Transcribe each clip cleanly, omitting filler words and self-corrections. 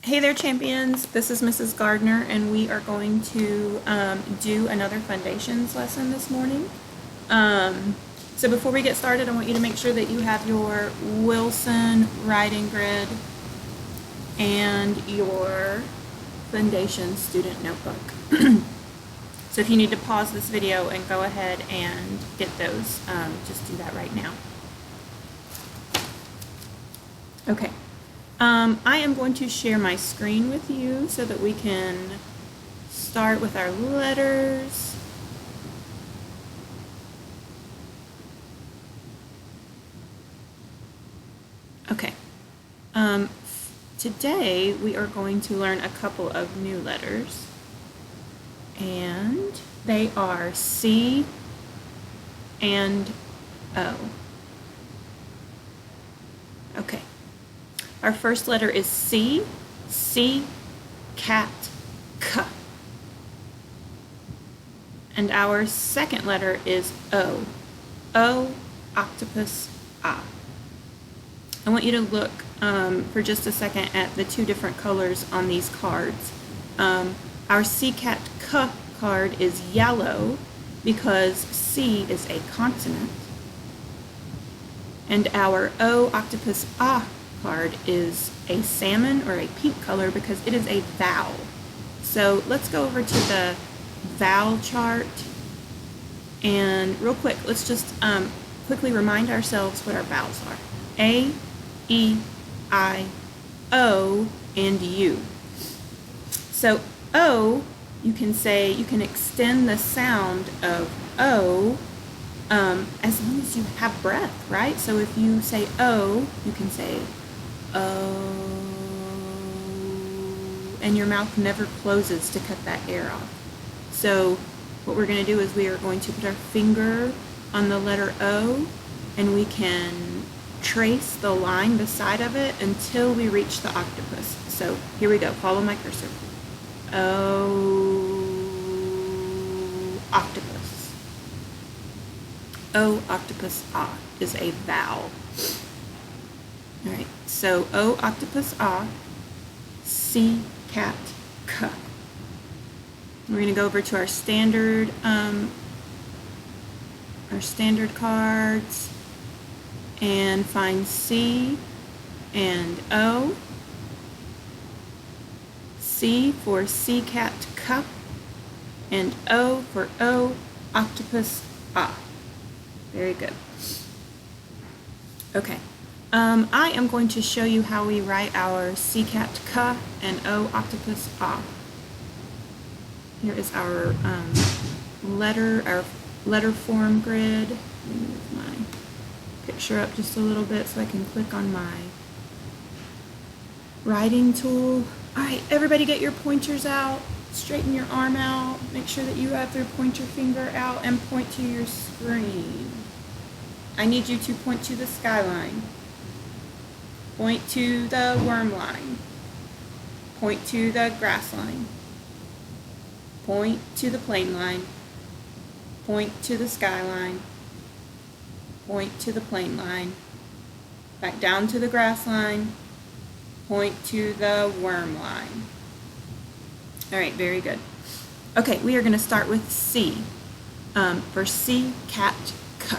Hey there, champions. This is Mrs. Gardner, and we are going to do another Fundations lesson this morning. So before we get started, I want you to make sure that you have your Wilson writing grid and your Fundations student notebook. So if you need to pause this video and go ahead and get those, just do that right now. Okay. I am going to share my screen with you so that we can start with our letters. Okay. Today we are going to learn a couple of new letters, and they are C and O. Okay. Our first letter is C. C, cat, K. And our second letter is O. O, octopus, A. I want you to look for just a second at the two different colors on these cards. Our C, cat, K card is yellow because C is a consonant. And our O, octopus, A card is a salmon or a pink color because it is a vowel. So let's go over to the vowel chart, and real quick, let's just quickly remind ourselves what our vowels are. A, E, I, O, and U. So O, you can extend the sound of O as long as you have breath, right? So if you say O, you can say O, and your mouth never closes to cut that air off. So what we're going to do is we are going to put our finger on the letter O, and we can trace the line beside of it until we reach the octopus. So here we go. Follow my cursor. O, octopus. O, octopus, A is a vowel. All right, so O, octopus, A, C, cat, K. We're going to go over to our standard cards and find C and O. C for C, cat, K, and O for O, octopus, A. Very good. Okay. I am going to show you how we write our C, cat, K, and O, octopus, A. Here is our letter form grid. Let me move my picture up just a little bit so I can click on my writing tool. All right, everybody get your pointers out. Straighten your arm out. Make sure that you have your pointer finger out and point to your screen. I need you to point to the skyline. Point to the worm line. Point to the grass line. Point to the plane line. Point to the skyline. Point to the plane line. Back down to the grass line. Point to the worm line. All right, very good. Okay, we are going to start with C. For C, cat, K.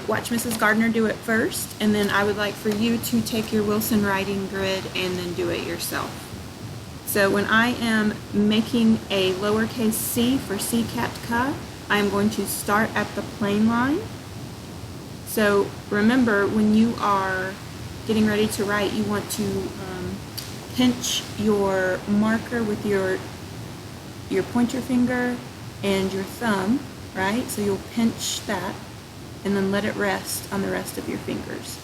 Watch Mrs. Gardner do it first, and then I would like for you to take your Wilson writing grid and then do it yourself. So when I am making a lowercase c for C, cat, K, I am going to start at the plane line. So remember, when you are getting ready to write, you want to pinch your marker with your pointer finger and your thumb, right? So you'll pinch that and then let it rest on the rest of your fingers,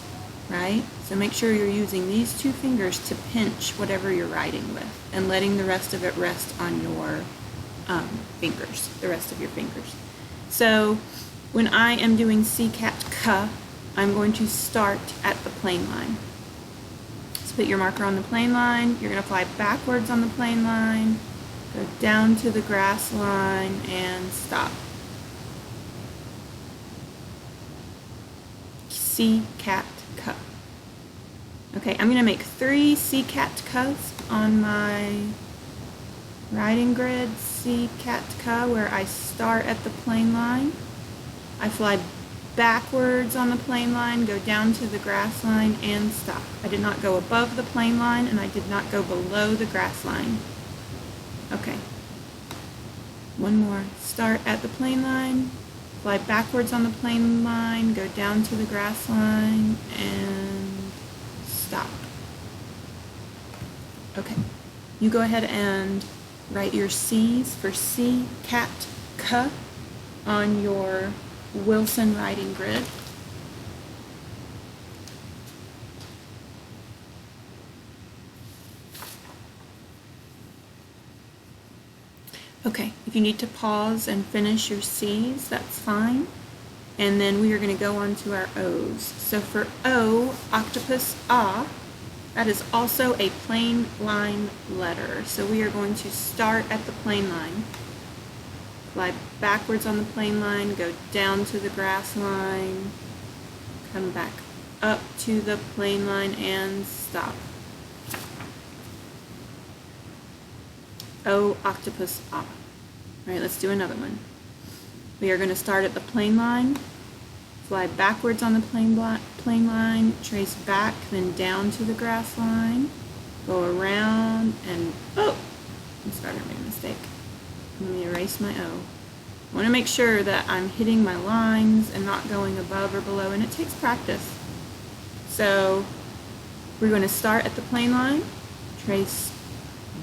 right? So make sure you're using these two fingers to pinch whatever you're writing with and letting the rest of it rest on your fingers, the rest of your fingers. So when I am doing C, cat, K, I'm going to start at the plane line. So put your marker on the plane line. You're going to fly backwards on the plane line, go down to the grass line, and stop. C, cat, K. Okay, I'm going to make 3 C-cat cus on my writing grid. C-cat cu, where I start at the plane line. I fly backwards on the plane line, go down to the grass line, and stop. I did not go above the plane line, and I did not go below the grass line. Okay. One more. Start at the plane line, fly backwards on the plane line, go down to the grass line, and stop. Okay. You go ahead and write your C's for C, cat, cu on your Wilson writing grid. Okay, if you need to pause and finish your C's, that's fine. And then we are going to go on to our O's. So for O, octopus, ah, that is also a plain line letter. So we are going to start at the plane line, fly backwards on the plane line, go down to the grass line, come back up to the plane line, and stop. O, octopus, ah. All right, let's do another one. We are going to start at the plane line, fly backwards on the plane line, trace back, then down to the grass line, go around, and oh, I'm sorry, I made a mistake. Let me erase my O. I want to make sure that I'm hitting my lines and not going above or below, and it takes practice. So we're going to start at the plane line, trace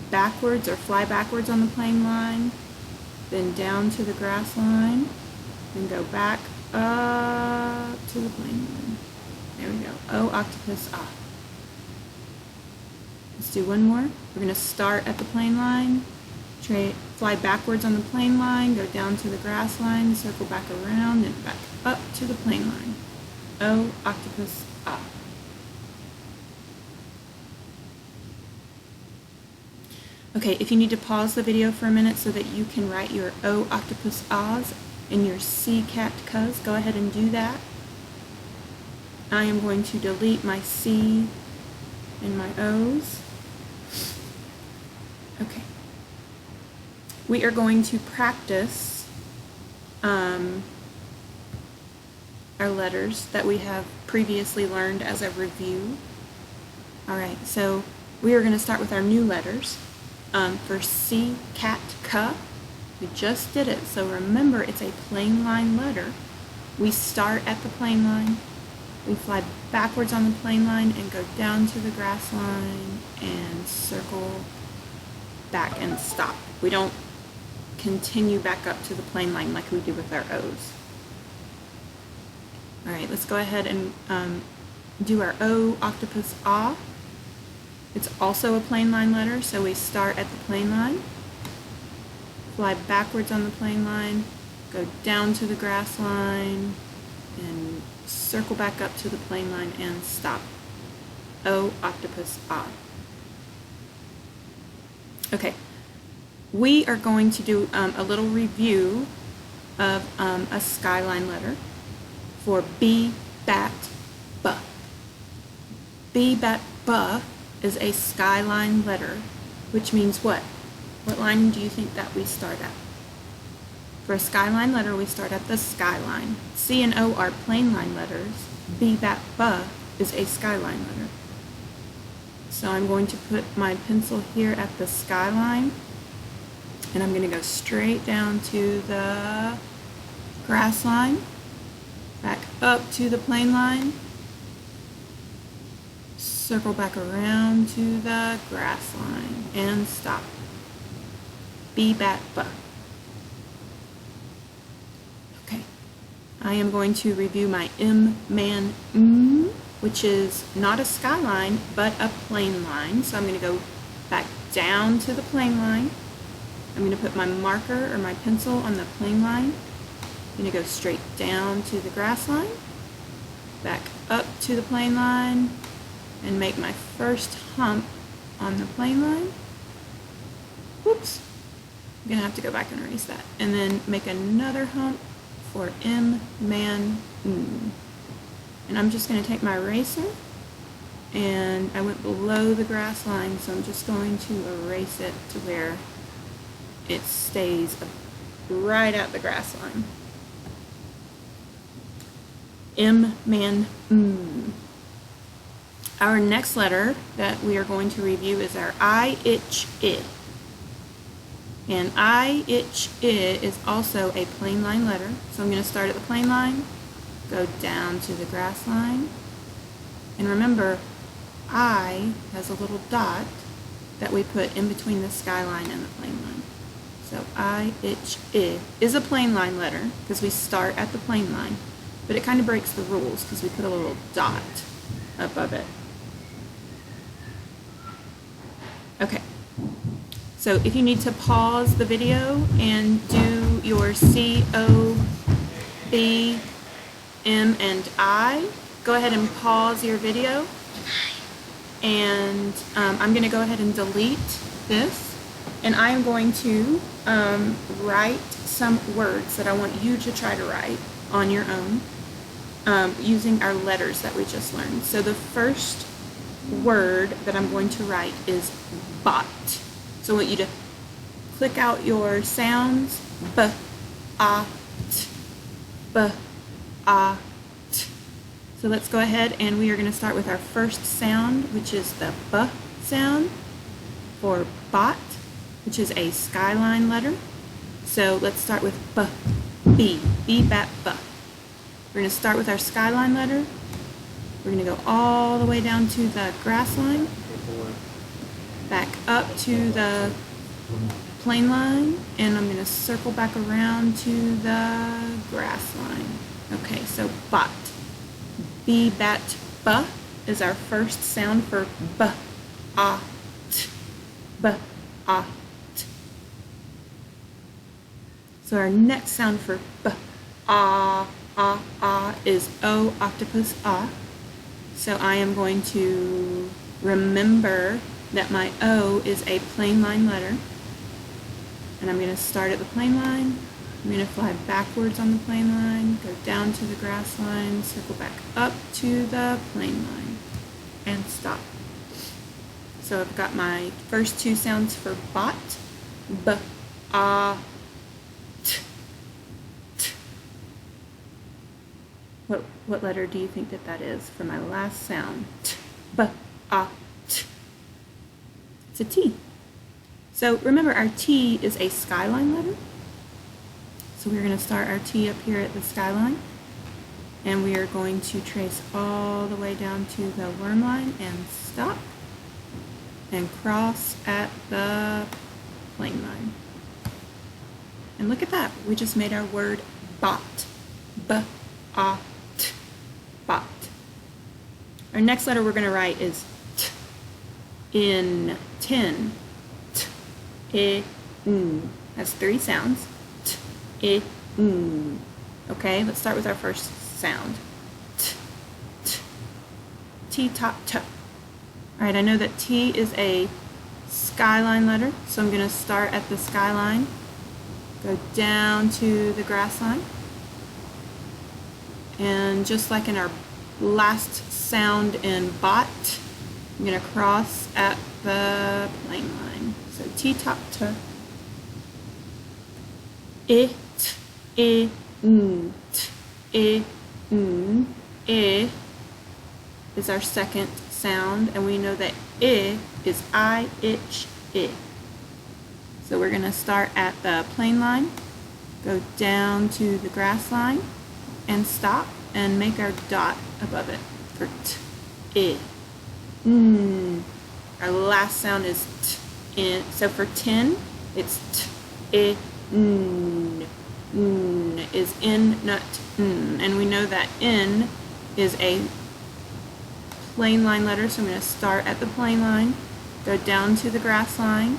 backwards or fly backwards on the plane line, then down to the grass line, then go back up to the plane line. There we go. O, octopus, ah. Let's do one more. We're going to start at the plane line, fly backwards on the plane line, go down to the grass line, circle back around, and back up to the plane line. O, octopus, ah. Okay, if you need to pause the video for a minute so that you can write your O, octopus, ahs and your C, cat, cuz, go ahead and do that. I am going to delete my C and my O's. Okay. We are going to practice our letters that we have previously learned as a review. Alright, so we are going to start with our new letters. For C, cat, cu, we just did it. So remember, it's a plain line letter. We start at the plane line, we fly backwards on the plane line and go down to the grass line and circle back and stop. We don't continue back up to the plane line like we do with our O's. Alright, let's go ahead and do our O, octopus, ah. It's also a plain line letter, so we start at the plane line, fly backwards on the plane line, go down to the grass line, and circle back up to the plane line and stop. O, octopus, ah. Okay, we are going to do a little review of a skyline letter for B, bat, buh. B, bat, buh is a skyline letter, which means what? What line do you think that we start at? For a skyline letter, we start at the skyline. C and O are plain line letters. B, bat, buh is a skyline letter. So I'm going to put my pencil here at the skyline, and I'm going to go straight down to the grass line, back up to the plane line, circle back around to the grass line, and stop. B, bat, buh. Okay. I am going to review my M, man, which is not a skyline, but a plane line. So I'm going to go back down to the plane line. I'm going to put my marker or my pencil on the plane line. I'm going to go straight down to the grass line, back up to the plane line, and make my first hump on the plane line. Whoops. I'm going to have to go back and erase that. And then make another hump for M, man, And I'm just going to take my eraser and I went below the grass line, so I'm just going to erase it to where it stays right at the grass line. M, man, Our next letter that we are going to review is our I, ich, I. And I, ich, I is also a plain line letter. So I'm going to start at the plain line, go down to the grass line. And remember, I has a little dot that we put in between the skyline and the plain line. So I, ich, I is a plain line letter because we start at the plain line. But it kind of breaks the rules because we put a little dot above it. Okay. So if you need to pause the video and do your C, O, B, M, and I, go ahead and pause your video. And I'm going to go ahead and delete this. And I am going to write some words that I want you to try to write on your own using our letters that we just learned. So the first word that I'm going to write is bot. So I want you to click out your sounds. B, A, T, B, A, T. So let's go ahead and we are going to start with our first sound, which is the B sound for bot, which is a skyline letter. So let's start with B, B, bat, B. We're going to start with our skyline letter. We're going to go all the way down to the grass line, back up to the plain line, and I'm going to circle back around to the grass line. Okay, so bot. B, bat, B is our first sound for B, A, T, B, A, T. So our next sound for B, A, is O, octopus, A. So I am going to remember that my O is a plain line letter. And I'm going to start at the plain line. I'm going to fly backwards on the plain line, go down to the grass line, circle back up to the plain line, and stop. So I've got my first two sounds for bot. B, A, T, T. What letter do you think that is for my last sound? T, B, A, T. It's a T. So remember, our T is a skyline letter. So we're going to start our T up here at the skyline. And we are going to trace all the way down to the worm line and stop. And cross at the plain line. And look at that. We just made our word bot. B, A, T, bot. Our next letter we're going to write is T. In tin. T, I, N. That's three sounds. T, I, N. Okay, let's start with our first sound. T, T. T, top, T. Alright, I know that T is a skyline letter, so I'm going to start at the skyline, go down to the grass line, and just like in our last sound in bot, I'm going to cross at the plain line. So T, top, T. I, T, I, N, T, I, N, I is our second sound, and we know that I is I, ich, I. So we're going to start at the plain line, go down to the grass line, and stop, and make our dot above it for T, I. N. Our last sound is T, in. So for 10, it's T, I, N. N is in, not N. And we know that N is a plain line letter, so I'm going to start at the plain line, go down to the grass line,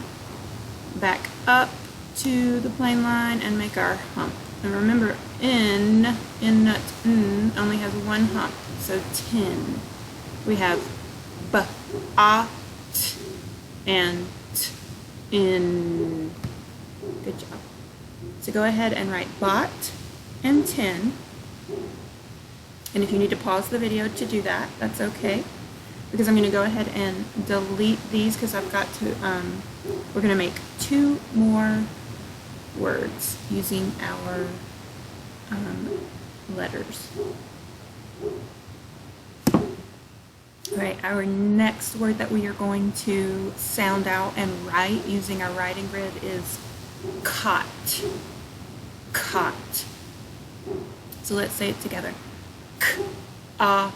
back up to the plain line, and make our hump. And remember, N, not N, only has one hump, so 10. We have B, A, T, and T, in. Good job. So go ahead and write bot and 10. And if you need to pause the video to do that, that's okay. because I'm going to go ahead and delete these because I've got to, we're going to make 2 more words using our letters. All right, our next word that we are going to sound out and write using our writing grid is cot. Cot. So let's say it together. K-a-t.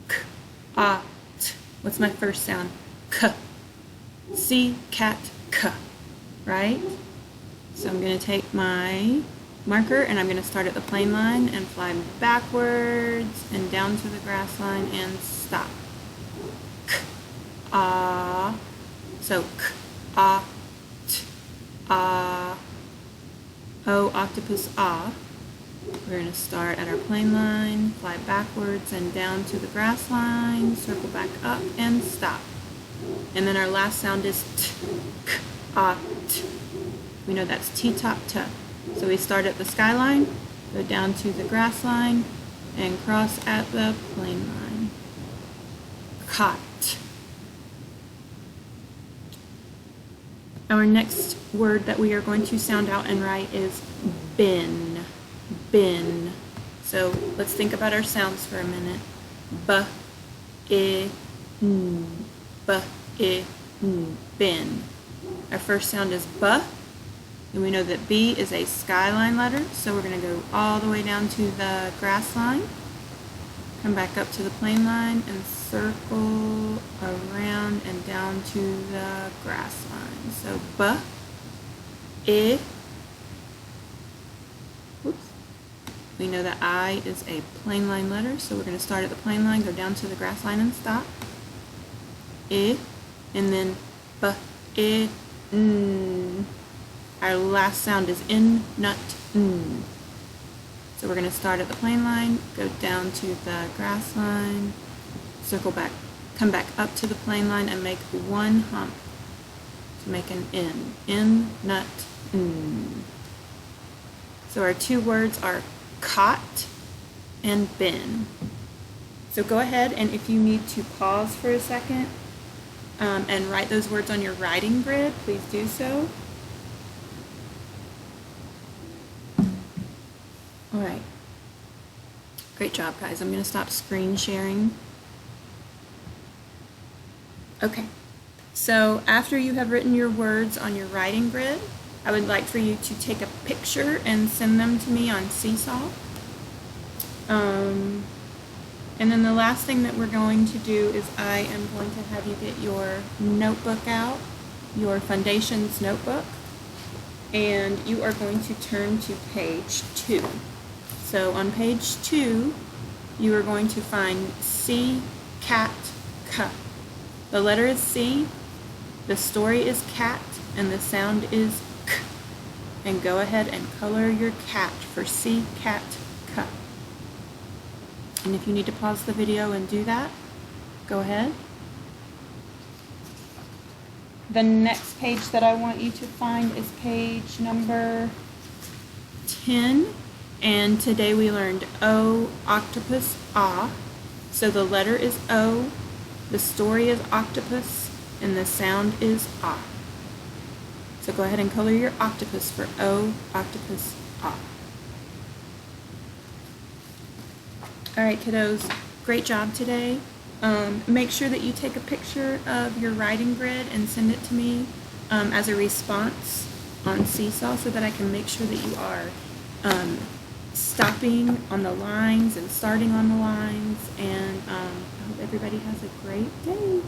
K-a-t. What's my first sound? K. C, cat, k. Right? So I'm going to take my marker and I'm going to start at the plane line and fly backwards and down to the grass line and stop. K-a. So k-a-t. A. O, octopus, ah. We're going to start at our plane line, fly backwards and down to the grass line, circle back up and stop. And then our last sound is t, k, a, t. We know that's t-top, t. So we start at the skyline, go down to the grass line, and cross at the plane line. Cot. Our next word that we are going to sound out and write is bin. Bin. So let's think about our sounds for a minute. B, I, n. B, I, n. Bin. Our first sound is B. And we know that B is a skyline letter, so we're going to go all the way down to the grass line, come back up to the plane line, and circle around and down to the grass line. So B, I, whoops. We know that I is a plane line letter, so we're going to start at the plane line, go down to the grass line and stop. I, and then B, I, n. Our last sound is in, nut, n. So we're going to start at the plane line, go down to the grass line, circle back, come back up to the plane line and make one hump to make an N. In, nut, n. So our 2 words are cot and bin. So go ahead and if you need to pause for a second and write those words on your writing grid, please do so. All right. Great job, guys. I'm going to stop screen sharing. Okay. So after you have written your words on your writing grid, I would like for you to take a picture and send them to me on Seesaw. And then the last thing that we're going to do is I am going to have you get your notebook out, your Fundations notebook, and you are going to turn to page 2. So on page 2, you are going to find C, cat, k. The letter is C, the story is cat, and the sound is k. And go ahead and color your cat for C, cat, k. And if you need to pause the video and do that, go ahead. The next page that I want you to find is page number 10. And today we learned O, octopus, ah. So the letter is O, the story is octopus, and the sound is ah. So go ahead and color your octopus for O, octopus, ah. All right, kiddos, great job today. Make sure that you take a picture of your writing grid and send it to me as a response on Seesaw so that I can make sure that you are stopping on the lines and starting on the lines, and I hope everybody has a great day.